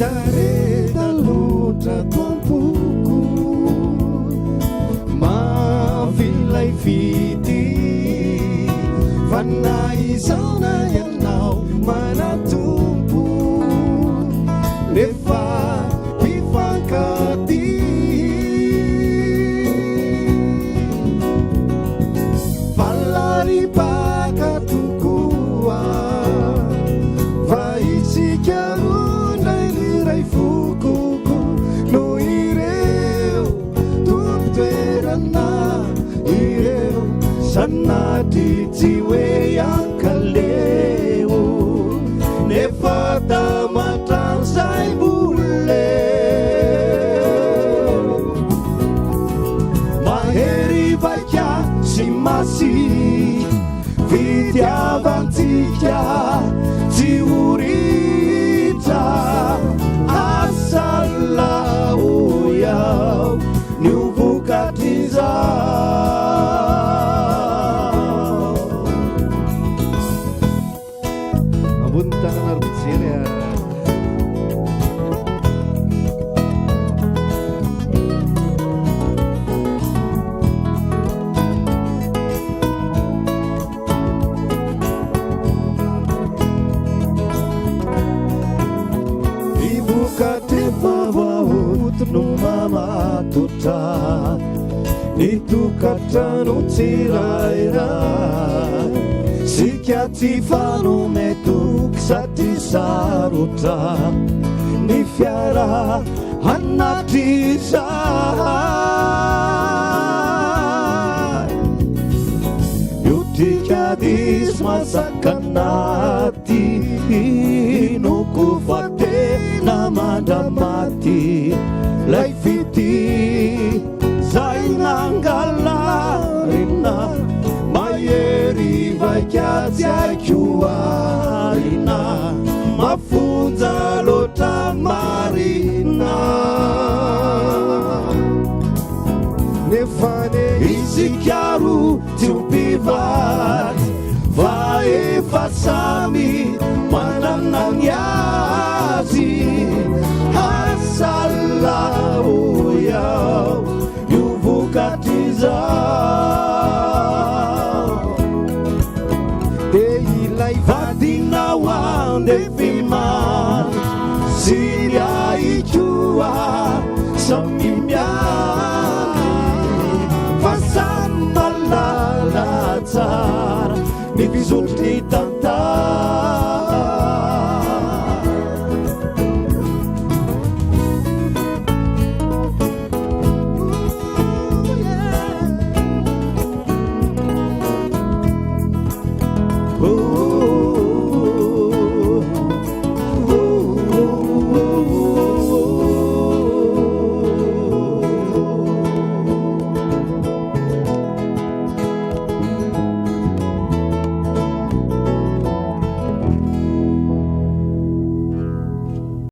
Tareda loatra tompoko, mavilay vity fa na izaona ianao manatompo nefa mpifankaty falaribaka tokoa fa isika ondray liray fokoko no ireo tompotoerana ireo sanatry tsy hoe ankaleo nefa tamatrano zay mbola mahery vaika sy masy fitiavantsika tsy horitra asalao iao ny vokatrizao ambony tanana rojery no mamatotra nitokatrano tsirairay sika tsy fanometoky satria sarotra ny fiara anatrizay iotrika disy masakanaty inoko fa tena mandramaty lay fity zay nangalarina mahery vaikatsy aikoarina mafonja loatra marina nefane isikaro tsy mpivady fa efa samy manana ny azy asalao iao io vokatrizao de ilay vadinao andefimary sy ny aikoa samy miany fa samy malala tsara ny fisotry ny